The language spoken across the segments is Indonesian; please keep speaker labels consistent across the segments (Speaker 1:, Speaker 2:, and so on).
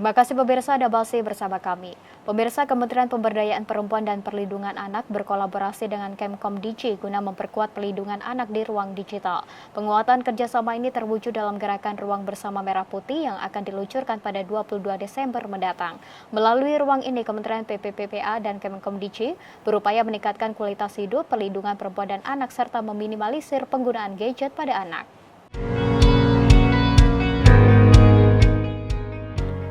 Speaker 1: Terima kasih pemirsa Anda masih bersama kami. Pemirsa, Kementerian Pemberdayaan Perempuan dan Perlindungan Anak berkolaborasi dengan Kemkom Digi guna memperkuat perlindungan anak di ruang digital. Penguatan kerjasama ini terwujud dalam gerakan Ruang Bersama Merah Putih yang akan diluncurkan pada 22 Desember mendatang. Melalui ruang ini, Kementerian PPPPA dan Kemkom Digi berupaya meningkatkan kualitas hidup, perlindungan perempuan dan anak, serta meminimalisir penggunaan gadget pada anak.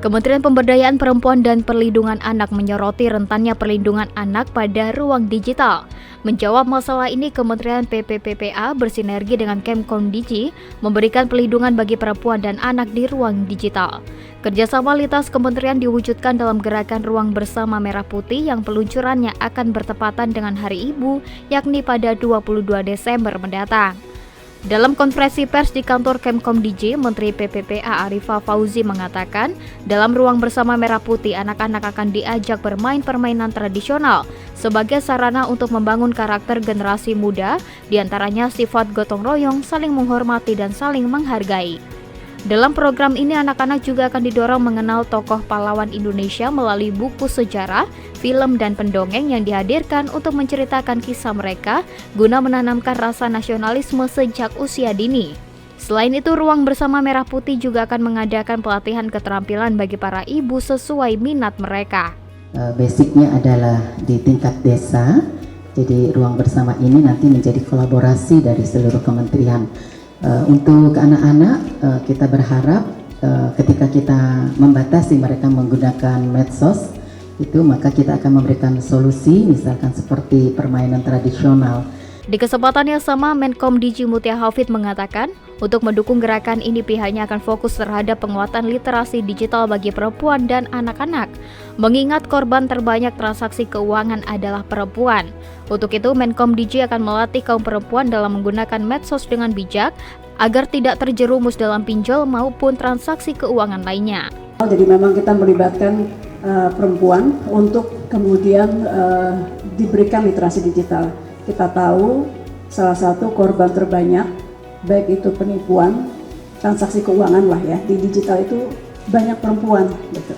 Speaker 1: Kementerian Pemberdayaan Perempuan dan Perlindungan Anak menyoroti rentannya perlindungan anak pada ruang digital. Menjawab masalah ini, Kementerian PPPPA bersinergi dengan Kemkom Digi memberikan perlindungan bagi perempuan dan anak di ruang digital. Kerjasama lintas kementerian diwujudkan dalam gerakan Ruang Bersama Merah Putih yang peluncurannya akan bertepatan dengan Hari Ibu, yakni pada 22 Desember mendatang. Dalam konferensi pers di kantor Kemkom Digi, Menteri PPPA Arifah Fauzi mengatakan, dalam Ruang Bersama Merah Putih, anak-anak akan diajak bermain permainan tradisional sebagai sarana untuk membangun karakter generasi muda, diantaranya sifat gotong royong, saling menghormati dan saling menghargai. Dalam program ini, anak-anak juga akan didorong mengenal tokoh pahlawan Indonesia melalui buku sejarah, film, dan pendongeng yang dihadirkan untuk menceritakan kisah mereka guna menanamkan rasa nasionalisme sejak usia dini. Selain itu, Ruang Bersama Merah Putih juga akan mengadakan pelatihan keterampilan bagi para ibu sesuai minat mereka.
Speaker 2: Basicnya adalah di tingkat desa, jadi Ruang Bersama ini nanti menjadi kolaborasi dari seluruh kementerian. Untuk anak-anak, kita berharap ketika kita membatasi mereka menggunakan medsos, maka kita akan memberikan solusi, misalkan seperti permainan tradisional.
Speaker 1: Di kesempatan yang sama, Menkom Digi Mutia Hafid mengatakan, untuk mendukung gerakan ini pihaknya akan fokus terhadap penguatan literasi digital bagi perempuan dan anak-anak, mengingat korban terbanyak transaksi keuangan adalah perempuan. Untuk itu, Menkom Digi akan melatih kaum perempuan dalam menggunakan medsos dengan bijak, agar tidak terjerumus dalam pinjol maupun transaksi keuangan lainnya.
Speaker 3: Jadi memang kita melibatkan perempuan untuk kemudian diberikan literasi digital. Kita tahu salah satu korban terbanyak, baik itu penipuan, transaksi keuangan lah ya, di digital itu banyak perempuan gitu.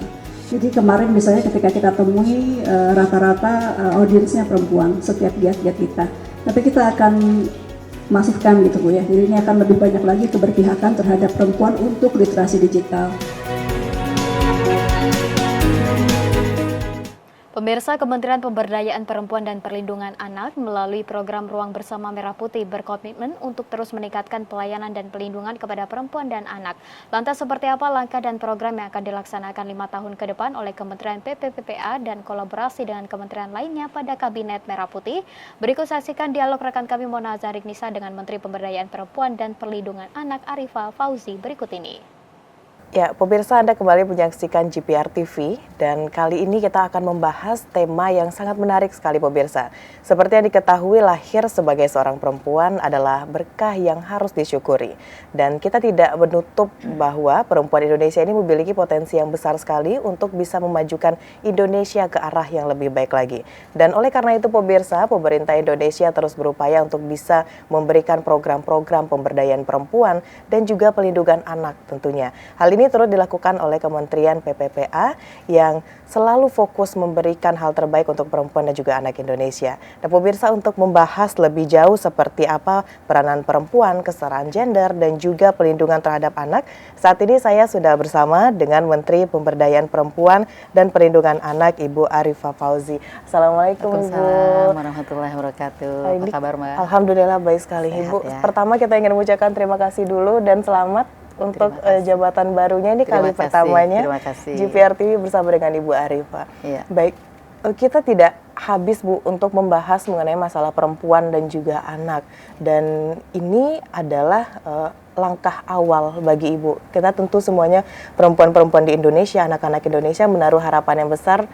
Speaker 3: Jadi kemarin misalnya ketika kita temui rata-rata audiensnya perempuan setiap giat-giat kita. Tapi kita akan masifkan gitu Bu ya, jadi ini akan lebih banyak lagi keberpihakan terhadap perempuan untuk literasi digital.
Speaker 1: Pemirsa, Kementerian Pemberdayaan Perempuan dan Perlindungan Anak melalui program Ruang Bersama Merah Putih berkomitmen untuk terus meningkatkan pelayanan dan perlindungan kepada perempuan dan anak. Lantas seperti apa langkah dan program yang akan dilaksanakan 5 tahun ke depan oleh Kementerian PPPPA dan kolaborasi dengan kementerian lainnya pada Kabinet Merah Putih? Berikut saksikan dialog rekan kami Mona Zarik Nisa dengan Menteri Pemberdayaan Perempuan dan Perlindungan Anak Arifah Fauzi berikut ini.
Speaker 4: Ya, pemirsa, Anda kembali menyaksikan GPR TV dan kali ini kita akan membahas tema yang sangat menarik sekali pemirsa. Seperti yang diketahui, lahir sebagai seorang perempuan adalah berkah yang harus disyukuri. Dan kita tidak menutup bahwa perempuan Indonesia ini memiliki potensi yang besar sekali untuk bisa memajukan Indonesia ke arah yang lebih baik lagi. Dan oleh karena itu pemirsa, pemerintah Indonesia terus berupaya untuk bisa memberikan program-program pemberdayaan perempuan dan juga pelindungan anak tentunya. Hal ini turut dilakukan oleh Kementerian PPPA yang selalu fokus memberikan hal terbaik untuk perempuan dan juga anak Indonesia. Dan pemirsa, untuk membahas lebih jauh seperti apa peranan perempuan, kesetaraan gender, dan juga pelindungan terhadap anak, saat ini saya sudah bersama dengan Menteri Pemberdayaan Perempuan dan Perlindungan Anak, Ibu Arifah Fauzi. Assalamualaikum, Ibu.
Speaker 5: Waalaikumsalam warahmatullahi wabarakatuh. Apa kabar, Mbak?
Speaker 4: Alhamdulillah baik sekali.
Speaker 5: Sehat,
Speaker 4: Ibu.
Speaker 5: ya?
Speaker 4: Pertama kita ingin mengucapkan terima kasih dulu dan selamat untuk jabatan barunya ini kali pertamanya GPR TV bersama dengan Ibu Arifah.
Speaker 5: Iya.
Speaker 4: Baik, kita tidak habis Bu untuk membahas mengenai masalah perempuan dan juga anak. Dan ini adalah langkah awal bagi Ibu. Kita tentu semuanya perempuan-perempuan di Indonesia, anak-anak Indonesia menaruh harapan yang besar.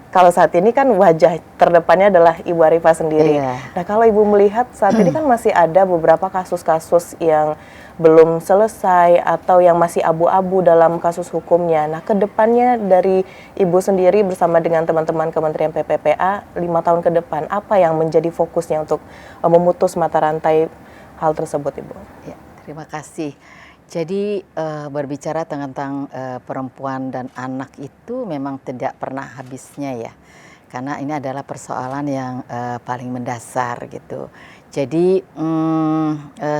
Speaker 4: Kalau saat ini kan wajah terdepannya adalah Ibu Arifah sendiri.
Speaker 5: Iya.
Speaker 4: Nah, kalau Ibu melihat saat ini kan masih ada beberapa kasus-kasus yang belum selesai atau yang masih abu-abu dalam kasus hukumnya. Nah, ke depannya dari Ibu sendiri bersama dengan teman-teman Kementerian PPPA 5 tahun ke depan, apa yang menjadi fokusnya untuk memutus mata rantai hal tersebut, Ibu?
Speaker 5: Ya, terima kasih. Jadi berbicara tentang perempuan dan anak itu memang tidak pernah habisnya ya. Karena ini adalah persoalan yang paling mendasar gitu. Jadi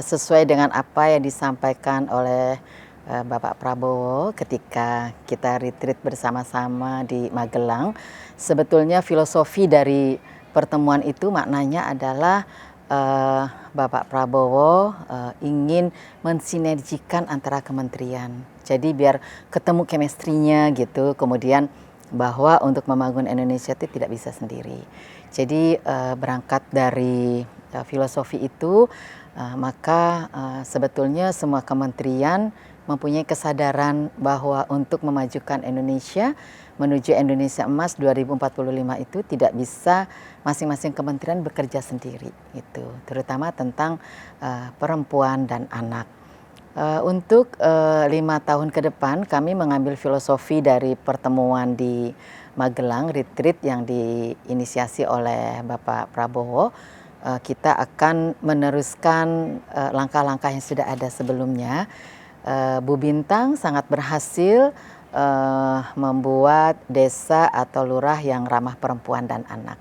Speaker 5: sesuai dengan apa yang disampaikan oleh Bapak Prabowo ketika kita retreat bersama-sama di Magelang, sebetulnya filosofi dari pertemuan itu maknanya adalah Bapak Prabowo ingin mensinergikan antara kementerian. Jadi biar ketemu chemistry-nya gitu, kemudian bahwa untuk membangun Indonesia itu tidak bisa sendiri. Jadi berangkat dari filosofi itu, maka sebetulnya semua kementerian mempunyai kesadaran bahwa untuk memajukan Indonesia menuju Indonesia Emas 2045 itu tidak bisa masing-masing kementerian bekerja sendiri, gitu. Terutama tentang perempuan dan anak. Untuk 5 tahun ke depan kami mengambil filosofi dari pertemuan di Magelang, retreat yang diinisiasi oleh Bapak Prabowo. Kita akan meneruskan langkah-langkah yang sudah ada sebelumnya. Bu Bintang sangat berhasil membuat desa atau lurah yang ramah perempuan dan anak.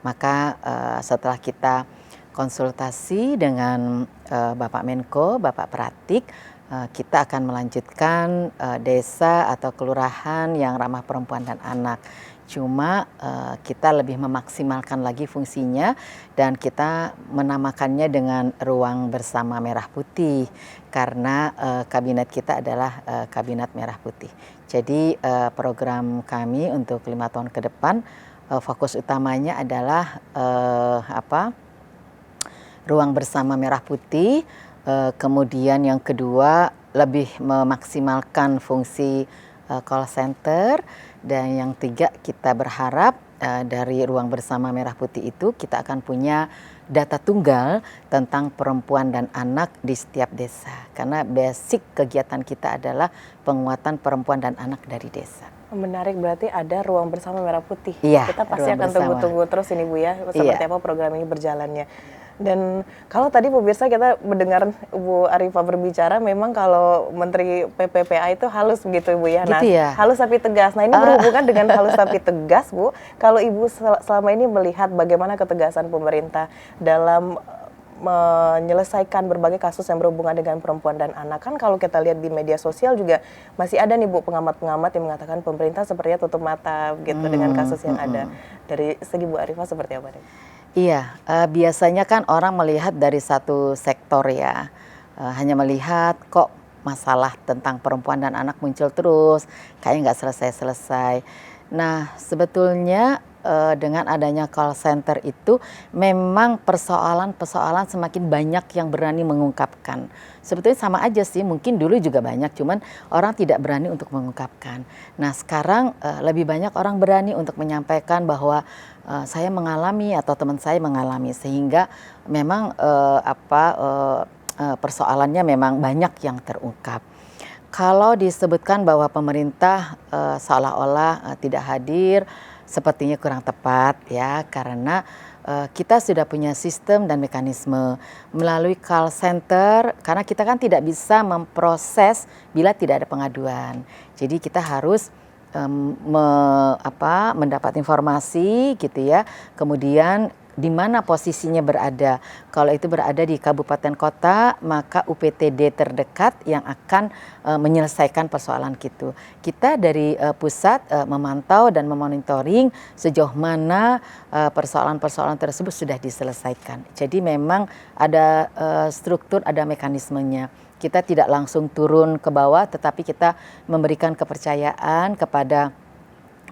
Speaker 5: Maka setelah kita konsultasi dengan Bapak Menko, Bapak Pratik, kita akan melanjutkan desa atau kelurahan yang ramah perempuan dan anak. Cuma kita lebih memaksimalkan lagi fungsinya dan kita menamakannya dengan ruang bersama merah putih karena kabinet kita adalah kabinet merah putih. Jadi program kami untuk 5 tahun ke depan fokus utamanya adalah ruang bersama merah putih, kemudian yang kedua lebih memaksimalkan fungsi call center, dan yang tiga kita berharap dari ruang bersama merah putih itu kita akan punya data tunggal tentang perempuan dan anak di setiap desa, karena basic kegiatan kita adalah penguatan perempuan dan anak dari desa.
Speaker 4: Menarik, berarti ada ruang bersama merah putih.
Speaker 5: Iya,
Speaker 4: kita pasti akan tunggu-tunggu terus ini Bu ya, seperti apa program ini berjalannya. Dan kalau tadi pemirsa kita mendengar Bu Arifah berbicara, memang kalau Menteri PPPA itu halus begitu Bu ya. Nah,
Speaker 5: gitu ya?
Speaker 4: Halus tapi tegas. Nah, ini berhubungan dengan halus tapi tegas Bu. Kalau Ibu selama ini melihat bagaimana ketegasan pemerintah dalam menyelesaikan berbagai kasus yang berhubungan dengan perempuan dan anak, kan kalau kita lihat di media sosial juga masih ada nih Bu pengamat-pengamat yang mengatakan pemerintah sepertinya tutup mata gitu dengan kasus yang ada. Dari segi Bu Arifah seperti apa nih?
Speaker 5: Iya, biasanya kan orang melihat dari satu sektor ya, hanya melihat kok masalah tentang perempuan dan anak muncul terus, kayaknya nggak selesai-selesai. Nah, sebetulnya dengan adanya call center itu memang persoalan-persoalan semakin banyak yang berani mengungkapkan. Sebetulnya sama aja sih, mungkin dulu juga banyak, cuman orang tidak berani untuk mengungkapkan. Nah, sekarang lebih banyak orang berani untuk menyampaikan bahwa saya mengalami atau teman saya mengalami, sehingga memang persoalannya memang banyak yang terungkap. Kalau disebutkan bahwa pemerintah seolah-olah tidak hadir, sepertinya kurang tepat ya, karena kita sudah punya sistem dan mekanisme melalui call center, karena kita kan tidak bisa memproses bila tidak ada pengaduan. Jadi kita harus mendapat informasi gitu ya, kemudian di mana posisinya berada. Kalau itu berada di kabupaten kota, maka UPTD terdekat yang akan menyelesaikan persoalan gitu. Kita dari pusat memantau dan memonitoring sejauh mana persoalan-persoalan tersebut sudah diselesaikan. Jadi memang ada struktur, ada mekanismenya. Kita tidak langsung turun ke bawah, tetapi kita memberikan kepercayaan kepada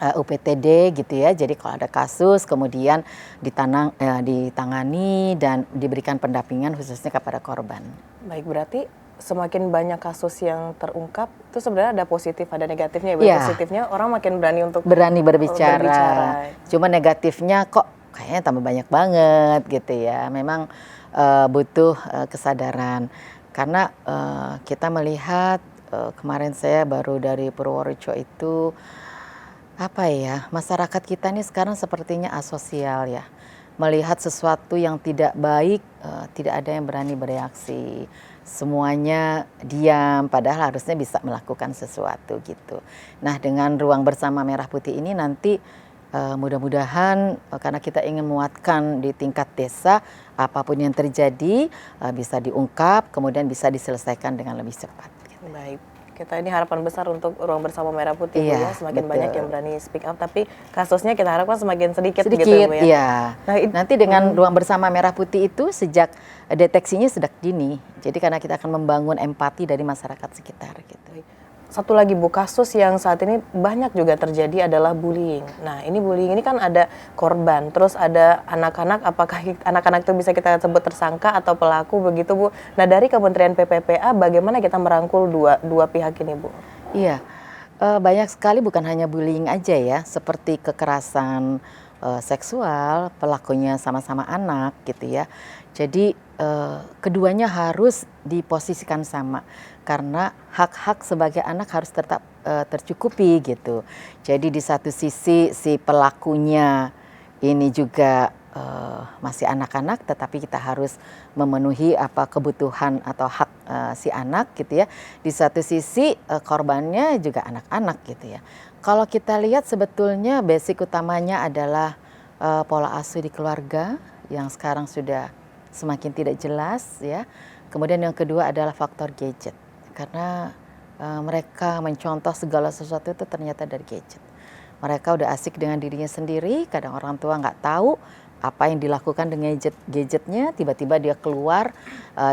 Speaker 5: UPTD gitu ya. Jadi kalau ada kasus kemudian ditangani dan diberikan pendampingan khususnya kepada korban.
Speaker 4: Baik, berarti semakin banyak kasus yang terungkap itu sebenarnya ada positif ada negatifnya.
Speaker 5: Ya.
Speaker 4: Positifnya orang makin berani
Speaker 5: berbicara. Cuma negatifnya kok kayaknya tambah banyak banget gitu ya. Memang butuh kesadaran, karena kita melihat kemarin saya baru dari Purworejo itu, masyarakat kita ini sekarang sepertinya asosial ya. Melihat sesuatu yang tidak baik, tidak ada yang berani bereaksi. semuanya diam, padahal harusnya bisa melakukan sesuatu gitu. Nah, dengan ruang bersama Merah Putih ini nanti mudah-mudahan karena kita ingin menguatkan di tingkat desa, apapun yang terjadi bisa diungkap, kemudian bisa diselesaikan dengan lebih cepat. Gitu.
Speaker 4: Baik. Kita ini harapan besar untuk ruang bersama Merah Putih, Bu,
Speaker 5: Iya,
Speaker 4: ya. Semakin
Speaker 5: betul.
Speaker 4: banyak yang berani speak up, tapi kasusnya kita harapkan semakin sedikit gitu, Bu, ya.
Speaker 5: Iya.
Speaker 4: Nah,
Speaker 5: Nanti dengan ruang bersama Merah Putih itu sejak deteksinya sudah dini. Jadi karena kita akan membangun empati dari masyarakat sekitar gitu.
Speaker 4: Satu lagi, Bu, kasus yang saat ini banyak juga terjadi adalah bullying. Nah, ini bullying ini kan ada korban, terus ada anak-anak, apakah anak-anak itu bisa kita sebut tersangka atau pelaku begitu, Bu? Nah, dari Kementerian PPPA bagaimana kita merangkul dua pihak ini, Bu?
Speaker 5: Iya, banyak sekali bukan hanya bullying aja ya, seperti kekerasan seksual, pelakunya sama-sama anak gitu ya. Jadi keduanya harus diposisikan sama karena hak-hak sebagai anak harus tetap tercukupi gitu. Jadi di satu sisi si pelakunya ini juga masih anak-anak, tetapi kita harus memenuhi apa kebutuhan atau hak si anak gitu ya. Di satu sisi korbannya juga anak-anak gitu ya. Kalau kita lihat sebetulnya basic utamanya adalah pola asuh di keluarga yang sekarang sudah semakin tidak jelas ya. Kemudian yang kedua adalah faktor gadget karena mereka mencontoh segala sesuatu itu ternyata dari gadget. Mereka udah asik dengan dirinya sendiri, kadang orang tua nggak tahu apa yang dilakukan dengan gadgetnya, tiba-tiba dia keluar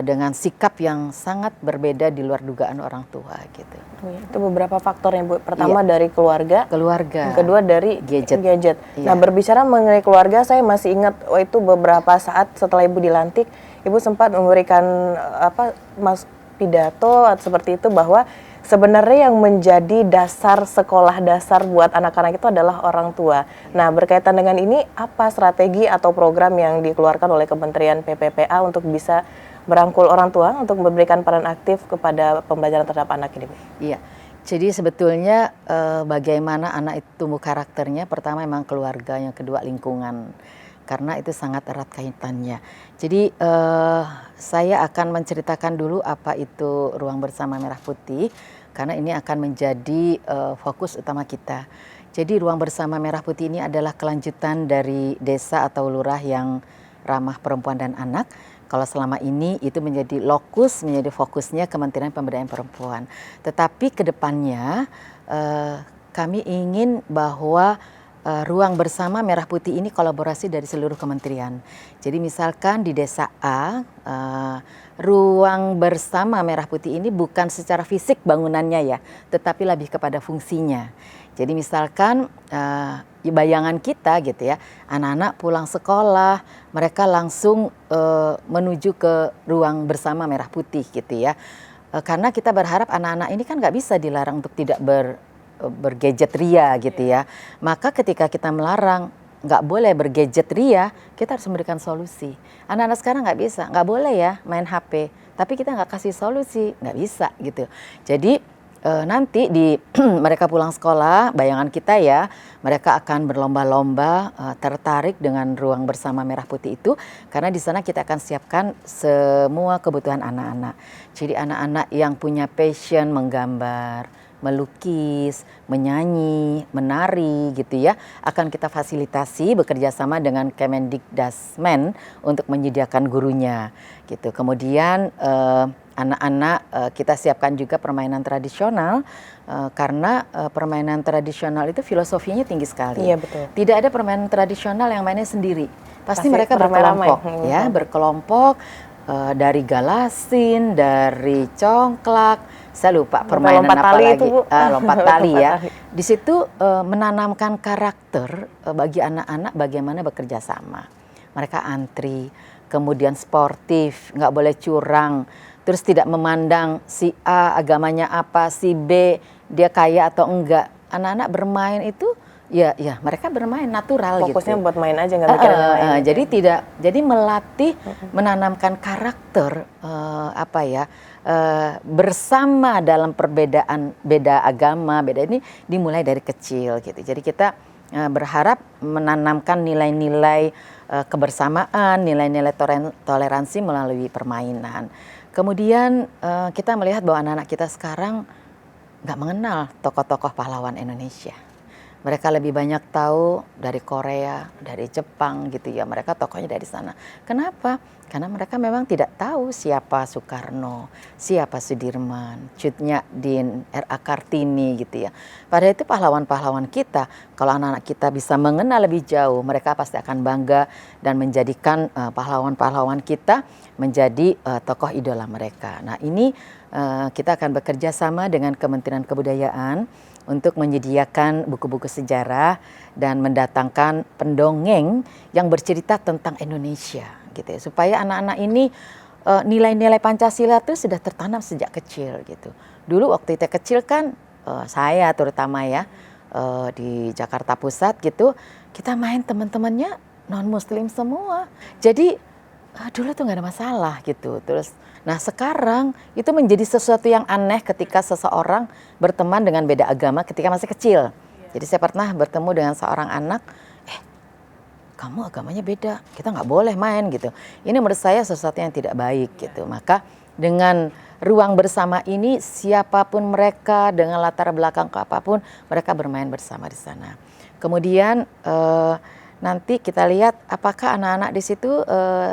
Speaker 5: dengan sikap yang sangat berbeda di luar dugaan orang tua gitu.
Speaker 4: Itu beberapa faktornya, Bu. Pertama dari keluarga,
Speaker 5: Keluarga.
Speaker 4: yang kedua dari
Speaker 5: Gadget.
Speaker 4: Nah,
Speaker 5: Iya.
Speaker 4: berbicara mengenai keluarga, saya masih ingat itu beberapa saat setelah Ibu dilantik, Ibu sempat memberikan pidato seperti itu bahwa sebenarnya yang menjadi dasar sekolah dasar buat anak-anak itu adalah orang tua. Nah, berkaitan dengan ini, apa strategi atau program yang dikeluarkan oleh Kementerian PPPA untuk bisa merangkul orang tua untuk memberikan peran aktif kepada pembelajaran terhadap anak ini, Bu?
Speaker 5: Iya, jadi sebetulnya bagaimana anak itu tumbuh karakternya, pertama memang keluarga, yang kedua lingkungan. Karena itu sangat erat kaitannya. Jadi saya akan menceritakan dulu apa itu ruang bersama Merah Putih, karena ini akan menjadi fokus utama kita. Jadi ruang bersama Merah Putih ini adalah kelanjutan dari desa atau lurah yang ramah perempuan dan anak. Kalau selama ini itu menjadi fokusnya Kementerian Pemberdayaan Perempuan. Tetapi ke depannya kami ingin bahwa ruang bersama Merah Putih ini kolaborasi dari seluruh kementerian. Jadi misalkan di desa A, ruang bersama Merah Putih ini bukan secara fisik bangunannya ya, tetapi lebih kepada fungsinya. Jadi misalkan bayangan kita gitu ya, anak-anak pulang sekolah, mereka langsung menuju ke ruang bersama Merah Putih gitu ya. Karena kita berharap anak-anak ini kan nggak bisa dilarang untuk tidak bergadget ria gitu ya. Maka ketika kita melarang nggak boleh bergadget ria, kita harus memberikan solusi. Anak-anak sekarang nggak bisa, nggak boleh ya main HP, tapi kita nggak kasih solusi, nggak bisa gitu. Jadi nanti di mereka pulang sekolah, bayangan kita ya, mereka akan berlomba-lomba tertarik dengan ruang bersama Merah Putih itu, karena di sana kita akan siapkan semua kebutuhan anak-anak. Jadi anak-anak yang punya passion menggambar, melukis, menyanyi, menari gitu ya, akan kita fasilitasi bekerja sama dengan Kemendikdasmen untuk menyediakan gurunya gitu. Kemudian anak-anak kita siapkan juga permainan tradisional karena permainan tradisional itu filosofinya tinggi sekali.
Speaker 4: Iya, betul.
Speaker 5: Tidak ada permainan tradisional yang mainnya sendiri. Pasti mereka
Speaker 4: beramai-ramai.
Speaker 5: berkelompok ya, berkelompok dari galasin, dari congklak. Saya lupa permainan
Speaker 4: lompat
Speaker 5: apa
Speaker 4: tali
Speaker 5: lagi.
Speaker 4: itu, Bu.
Speaker 5: Lompat tali ya.
Speaker 4: Lompat tali.
Speaker 5: Di situ menanamkan karakter bagi anak-anak bagaimana bekerja sama. Mereka antri, kemudian sportif, nggak boleh curang, terus tidak memandang si A agamanya apa, si B dia kaya atau enggak. Anak-anak bermain itu ya mereka bermain natural.
Speaker 4: Fokusnya
Speaker 5: gitu.
Speaker 4: buat main aja, nggak mikirin yang lain.
Speaker 5: Jadi melatih, menanamkan karakter bersama dalam perbedaan, beda agama, beda ini dimulai dari kecil gitu. Jadi kita berharap menanamkan nilai-nilai kebersamaan, nilai-nilai toleransi melalui permainan. Kemudian kita melihat bahwa anak-anak kita sekarang nggak mengenal tokoh-tokoh pahlawan Indonesia. Mereka lebih banyak tahu dari Korea, dari Jepang gitu ya. Mereka tokohnya dari sana. Kenapa? Karena mereka memang tidak tahu siapa Soekarno, siapa Sudirman, Cut Nyak-Dien, R.A. Kartini gitu ya. Padahal itu pahlawan-pahlawan kita. Kalau anak-anak kita bisa mengenal lebih jauh, mereka pasti akan bangga dan menjadikan pahlawan-pahlawan kita menjadi tokoh idola mereka. Nah ini kita akan bekerja sama dengan Kementerian Kebudayaan untuk menyediakan buku-buku sejarah dan mendatangkan pendongeng yang bercerita tentang Indonesia gitu ya, supaya anak-anak ini nilai-nilai Pancasila itu sudah tertanam sejak kecil gitu. Dulu waktu kita kecil kan saya terutama ya di Jakarta Pusat gitu, kita main teman-temannya non-muslim semua. Jadi dulu tuh nggak ada masalah gitu. Terus, nah sekarang itu menjadi sesuatu yang aneh ketika seseorang berteman dengan beda agama ketika masih kecil. Jadi saya pernah bertemu dengan seorang anak, kamu agamanya beda, kita nggak boleh main gitu. Ini menurut saya sesuatu yang tidak baik gitu. Maka dengan ruang bersama ini, siapapun mereka dengan latar belakang apapun, mereka bermain bersama di sana. Kemudian nanti kita lihat apakah anak-anak di situ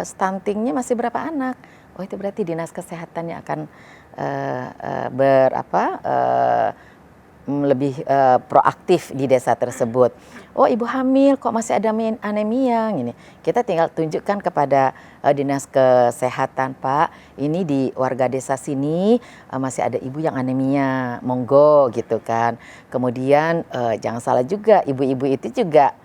Speaker 5: stuntingnya masih berapa anak. Oh itu berarti dinas kesehatan yang akan lebih proaktif di desa tersebut. Oh ibu hamil kok masih ada anemia gini. Kita tinggal tunjukkan kepada dinas kesehatan, Pak, ini di warga desa sini masih ada ibu yang anemia, monggo gitu kan. Kemudian jangan salah juga, ibu-ibu itu juga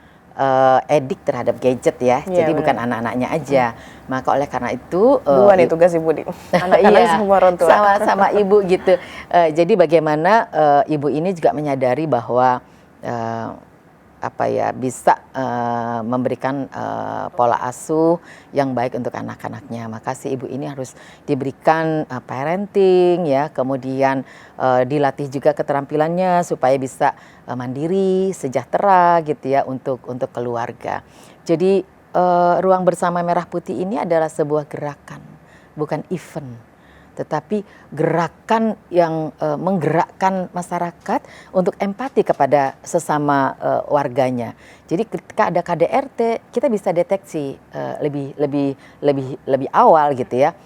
Speaker 5: edik terhadap gadget ya, jadi bukan anak-anaknya aja. Maka oleh karena itu
Speaker 4: dua nih tugas ibu di anak-anak sama orang tua,
Speaker 5: sama ibu gitu. Jadi bagaimana ibu ini juga menyadari bahwa bisa memberikan pola asuh yang baik untuk anak-anaknya. Maka si ibu ini harus diberikan parenting ya, kemudian dilatih juga keterampilannya supaya bisa mandiri, sejahtera gitu ya untuk keluarga. Jadi ruang bersama Merah Putih ini adalah sebuah gerakan, bukan event. Tetapi gerakan yang menggerakkan masyarakat untuk empati kepada sesama warganya. Jadi ketika ada KDRT, kita bisa deteksi lebih awal gitu ya.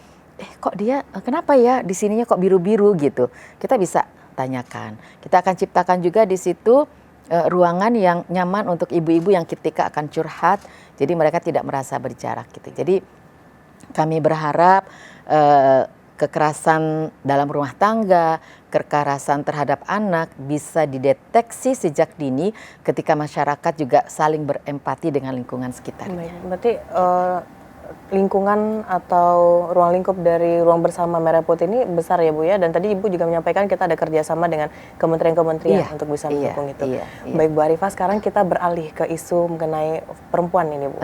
Speaker 5: Kok dia kenapa ya di sininya kok biru-biru gitu. Kita bisa tanyakan. Kita akan ciptakan juga di situ ruangan yang nyaman untuk ibu-ibu yang ketika akan curhat, jadi mereka tidak merasa berjarak gitu. Jadi kami berharap kekerasan dalam rumah tangga, kekerasan terhadap anak bisa dideteksi sejak dini ketika masyarakat juga saling berempati dengan lingkungan sekitarnya.
Speaker 4: Berarti lingkungan atau ruang lingkup dari ruang bersama Merah Putih ini besar ya Bu ya, dan tadi Ibu juga menyampaikan kita ada kerjasama dengan kementerian-kementerian untuk bisa mendukung itu. Baik Bu Arifah, sekarang kita beralih ke isu mengenai perempuan ini Bu.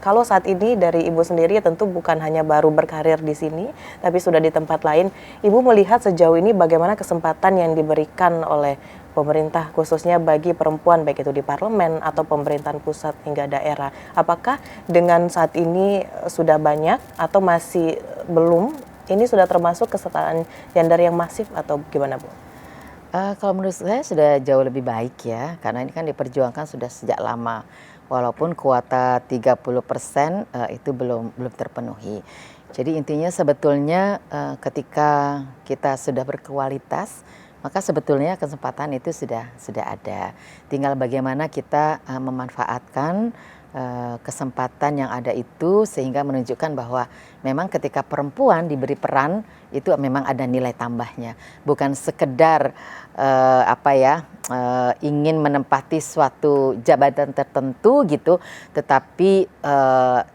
Speaker 4: Kalau saat ini dari Ibu sendiri tentu bukan hanya baru berkarir di sini, tapi sudah di tempat lain. Ibu melihat sejauh ini bagaimana kesempatan yang diberikan oleh pemerintah khususnya bagi perempuan baik itu di parlemen atau pemerintahan pusat hingga daerah. Apakah dengan saat ini sudah banyak atau masih belum? Ini sudah termasuk kesetaraan gender yang masif atau gimana Bu?
Speaker 5: Kalau menurut saya sudah jauh lebih baik ya, karena ini kan diperjuangkan sudah sejak lama. Walaupun kuota 30% itu belum terpenuhi. Jadi intinya sebetulnya ketika kita sudah berkualitas, maka sebetulnya kesempatan itu sudah ada. Tinggal bagaimana kita memanfaatkan kesempatan yang ada itu sehingga menunjukkan bahwa memang ketika perempuan diberi peran itu memang ada nilai tambahnya. Bukan sekedar ingin menempati suatu jabatan tertentu gitu, tetapi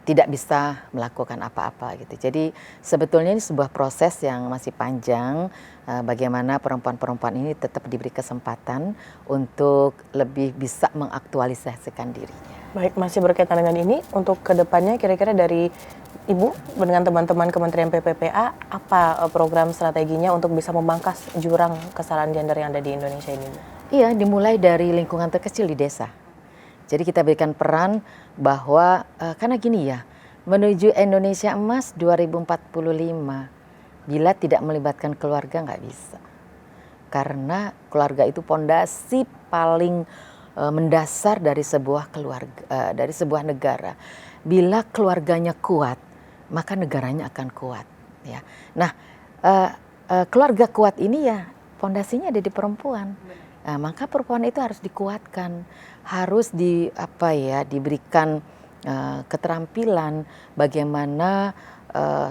Speaker 5: tidak bisa melakukan apa-apa gitu. Jadi sebetulnya ini sebuah proses yang masih panjang. Bagaimana perempuan-perempuan ini tetap diberi kesempatan untuk lebih bisa mengaktualisasikan dirinya.
Speaker 4: Baik, masih berkaitan dengan ini, untuk kedepannya kira-kira dari Ibu dengan teman-teman Kementerian PPPA, apa program strateginya untuk bisa memangkas jurang kesetaraan gender yang ada di Indonesia ini?
Speaker 5: Iya, dimulai dari lingkungan terkecil di desa. Jadi kita berikan peran bahwa, karena gini ya, menuju Indonesia Emas 2045, Bila tidak melibatkan keluarga nggak bisa. Karena keluarga itu pondasi paling mendasar dari sebuah keluarga, dari sebuah negara. Bila keluarganya kuat, maka negaranya akan kuat. Ya. Nah, keluarga kuat ini ya pondasinya ada di perempuan. Maka perempuan itu harus dikuatkan, harus diberikan keterampilan bagaimana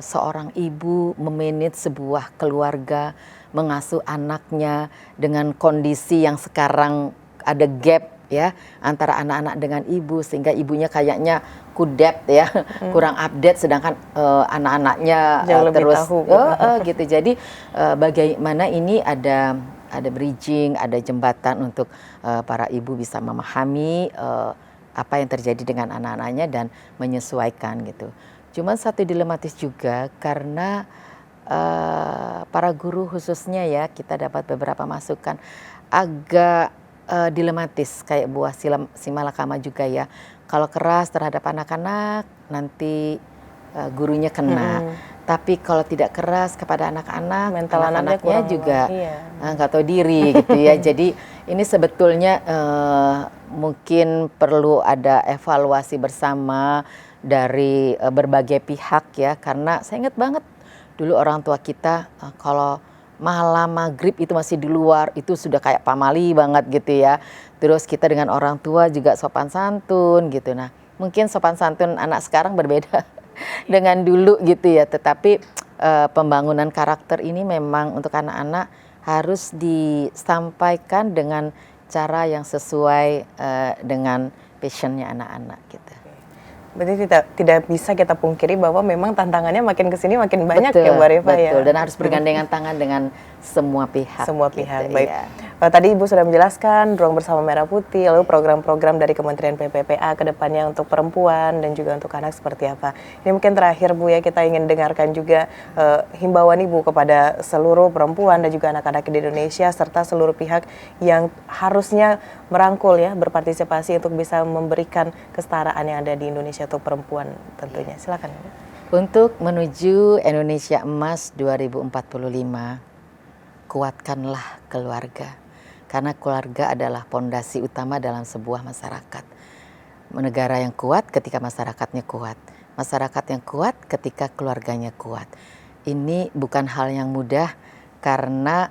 Speaker 5: seorang ibu memanage sebuah keluarga, mengasuh anaknya dengan kondisi yang sekarang ada gap ya antara anak-anak dengan ibu, sehingga ibunya kayaknya kudep ya, kurang update, sedangkan anak-anaknya terus gitu. Jadi bagaimana ini ada bridging, ada jembatan untuk para ibu bisa memahami apa yang terjadi dengan anak-anaknya dan menyesuaikan gitu. Cuman satu dilematis juga karena para guru khususnya ya, kita dapat beberapa masukan agak dilematis kayak buah simalakama juga ya. Kalau keras terhadap anak-anak nanti gurunya kena. Tapi kalau tidak keras kepada anak-anak,
Speaker 4: mental
Speaker 5: anak-anaknya juga nggak tahu diri gitu ya. Jadi ini sebetulnya mungkin perlu ada evaluasi bersama dari berbagai pihak ya, karena saya ingat banget dulu orang tua kita kalau malam maghrib itu masih di luar, itu sudah kayak pamali banget gitu ya. Terus kita dengan orang tua juga sopan santun gitu. Nah mungkin sopan santun anak sekarang berbeda dengan dulu gitu ya. Tetapi pembangunan karakter ini memang untuk anak-anak harus disampaikan dengan cara yang sesuai dengan passionnya anak-anak gitu.
Speaker 4: Berarti tidak bisa kita pungkiri bahwa memang tantangannya makin kesini makin banyak
Speaker 5: betul,
Speaker 4: ya Mbak Rifa ya.
Speaker 5: Betul, dan harus bergandengan tangan dengan semua pihak.
Speaker 4: Semua pihak,
Speaker 5: gitu,
Speaker 4: baik.
Speaker 5: Ya.
Speaker 4: Tadi Ibu sudah menjelaskan Ruang Bersama Merah Putih, lalu program-program dari Kementerian PPPA ke depannya untuk perempuan dan juga untuk anak seperti apa. Ini mungkin terakhir Bu ya, kita ingin dengarkan juga himbauan Ibu kepada seluruh perempuan dan juga anak-anak di Indonesia serta seluruh pihak yang harusnya merangkul ya, berpartisipasi untuk bisa memberikan kesetaraan yang ada di Indonesia untuk perempuan tentunya. Silakan.
Speaker 5: Untuk menuju Indonesia Emas 2045, kuatkanlah keluarga. Karena keluarga adalah pondasi utama dalam sebuah masyarakat. Negara yang kuat ketika masyarakatnya kuat. Masyarakat yang kuat ketika keluarganya kuat. Ini bukan hal yang mudah karena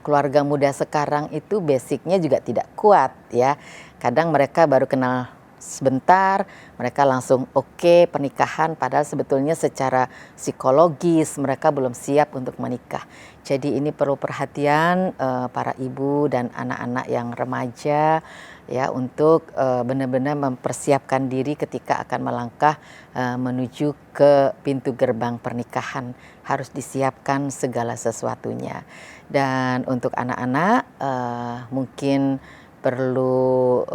Speaker 5: keluarga muda sekarang itu basicnya juga tidak kuat ya. Kadang mereka baru kenal sebentar, mereka langsung oke pernikahan, padahal sebetulnya secara psikologis mereka belum siap untuk menikah. Jadi ini perlu perhatian para ibu dan anak-anak yang remaja ya, untuk benar-benar mempersiapkan diri ketika akan melangkah menuju ke pintu gerbang pernikahan. Harus disiapkan segala sesuatunya. Dan untuk anak-anak mungkin perlu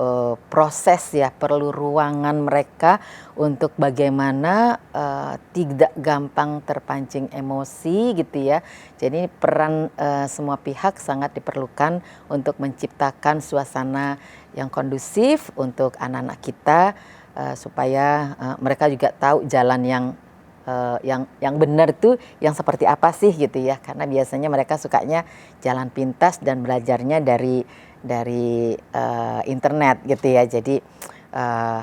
Speaker 5: proses ya, perlu ruangan mereka untuk bagaimana tidak gampang terpancing emosi gitu ya. Jadi peran semua pihak sangat diperlukan untuk menciptakan suasana yang kondusif untuk anak-anak kita supaya mereka juga tahu jalan yang benar tuh yang seperti apa sih gitu ya. Karena biasanya mereka sukanya jalan pintas dan belajarnya dari internet gitu ya. Jadi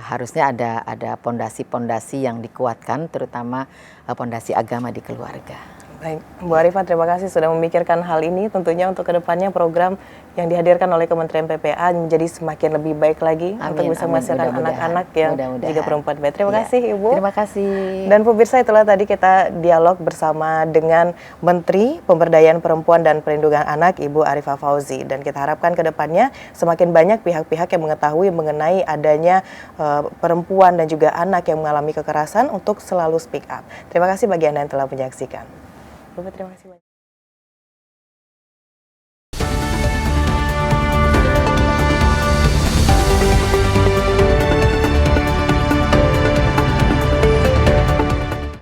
Speaker 5: harusnya ada pondasi-pondasi yang dikuatkan, terutama pondasi agama di keluarga.
Speaker 4: Baik, Bu Arifah, terima kasih sudah memikirkan hal ini. Tentunya untuk kedepannya program yang dihadirkan oleh Kementerian PPA menjadi semakin lebih baik lagi untuk bisa menghasilkan anak-anak yang juga perempuan baik. Terima kasih Ibu.
Speaker 5: Terima kasih.
Speaker 4: Dan pemirsa, itulah tadi kita dialog bersama dengan Menteri Pemberdayaan Perempuan dan Perlindungan Anak Ibu Arifah Fauzi. Dan kita harapkan kedepannya semakin banyak pihak-pihak yang mengetahui mengenai adanya perempuan dan juga anak yang mengalami kekerasan untuk selalu speak up. Terima kasih bagi Anda yang telah menyaksikan. Terima kasih banyak.